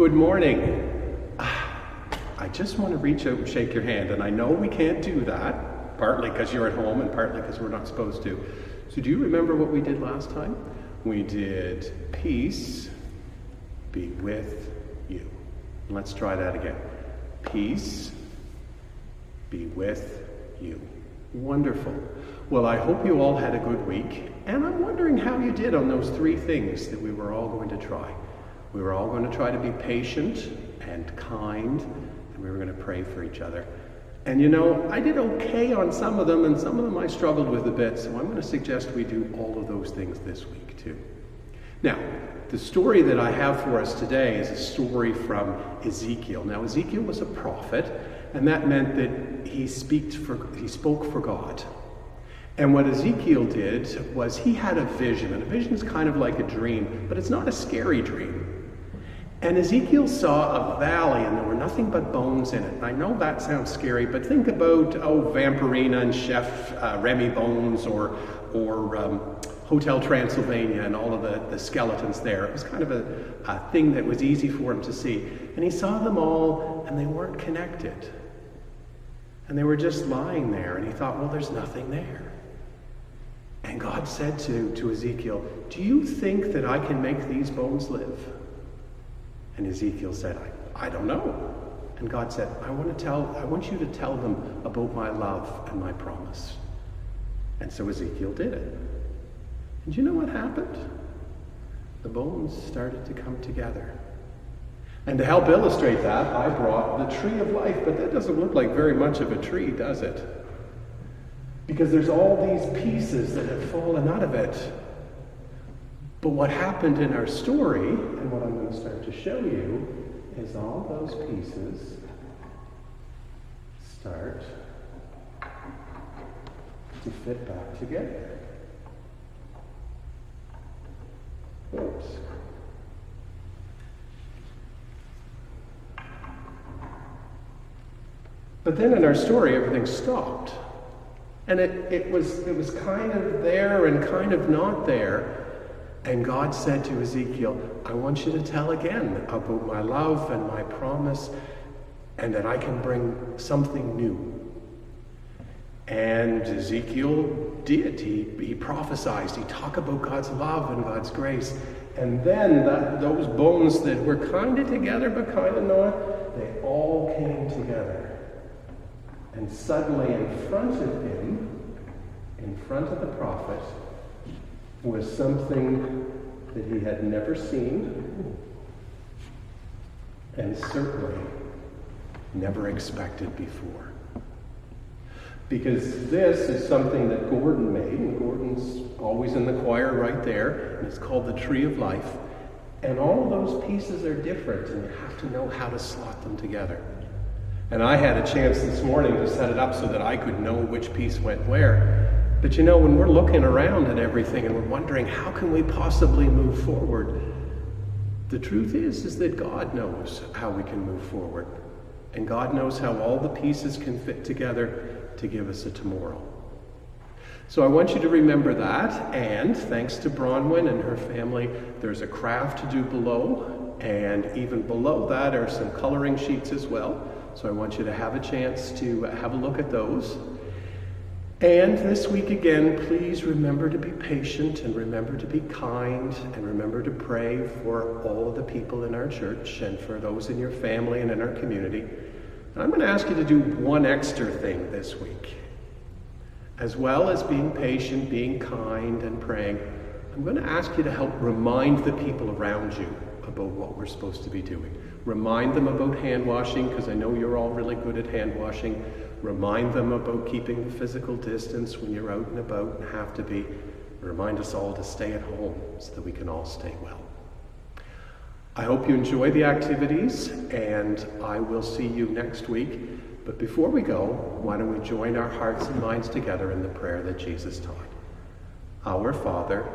Good morning. I just want to reach out and shake your hand, and I know we can't do that, partly because you're at home and partly because we're not supposed to. So do you remember what we did last time? We did peace be with you. Let's try that again. Peace be with you. Wonderful. Well, I hope you all had a good week, and I'm wondering how you did on those three things that we were all going to try. We were all going to try to be patient and kind, and we were going to pray for each other. And you know, I did okay on some of them, and some of them I struggled with a bit, so I'm going to suggest we do all of those things this week too. Now, the story that I have for us today is a story from Ezekiel. Now, Ezekiel was a prophet, and that meant that he spoke for God. And what Ezekiel did was he had a vision, and a vision is kind of like a dream, but it's not a scary dream. And Ezekiel saw a valley, and there were nothing but bones in it. And I know that sounds scary, but think about, Vampirina and Chef Remy Bones, or Hotel Transylvania and all of the skeletons there. It was kind of a thing that was easy for him to see. And he saw them all, and they weren't connected. And they were just lying there, and he thought, well, there's nothing there. And God said to Ezekiel, do you think that I can make these bones live? And Ezekiel said, I don't know. And God said, I want you to tell them about my love and my promise. And so Ezekiel did it. And you know what happened? The bones started to come together. And to help illustrate that, I brought the tree of life, but that doesn't look like very much of a tree, does it? Because there's all these pieces that have fallen out of it. But what happened in our story, and what I'm going to start to show you, is all those pieces start to fit back together. Oops. But then in our story, everything stopped. And it was kind of there and kind of not there. And God said to Ezekiel, I want you to tell again about my love and my promise, and that I can bring something new. And Ezekiel did. He prophesied. He talked about God's love and God's grace. And then those bones that were kind of together but kind of not, they all came together. And suddenly in front of him, in front of the prophet, was something that he had never seen, and certainly never expected before. Because this is something that Gordon made, and Gordon's always in the choir right there, and it's called the Tree of Life. And all of those pieces are different, and you have to know how to slot them together. And I had a chance this morning to set it up so that I could know which piece went where. But you know, when we're looking around at everything and we're wondering, how can we possibly move forward? The truth is that God knows how we can move forward. And God knows how all the pieces can fit together to give us a tomorrow. So I want you to remember that, and thanks to Bronwyn and her family, there's a craft to do below, and even below that are some coloring sheets as well. So I want you to have a chance to have a look at those. And this week again, please remember to be patient, and remember to be kind, and remember to pray for all of the people in our church and for those in your family and in our community. And I'm going to ask you to do one extra thing this week. As well as being patient, being kind, and praying, I'm going to ask you to help remind the people around you about what we're supposed to be doing. Remind them about hand washing, because I know you're all really good at hand washing. Remind them about keeping the physical distance when you're out and about and have to be. Remind us all to stay at home so that we can all stay well. I hope you enjoy the activities, and I will see you next week. But before we go, why don't we join our hearts and minds together in the prayer that Jesus taught. Our Father,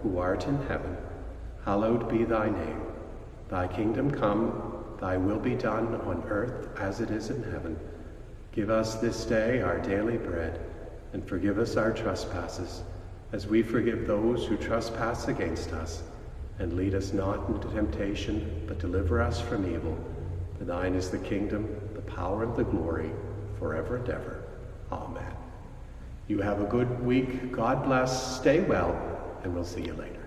who art in heaven, hallowed be thy name. Thy kingdom come, thy will be done on earth as it is in heaven. Give us this day our daily bread, and forgive us our trespasses, as we forgive those who trespass against us. And lead us not into temptation, but deliver us from evil. For thine is the kingdom, the power, and the glory, forever and ever. Amen. You have a good week. God bless. Stay well, and we'll see you later.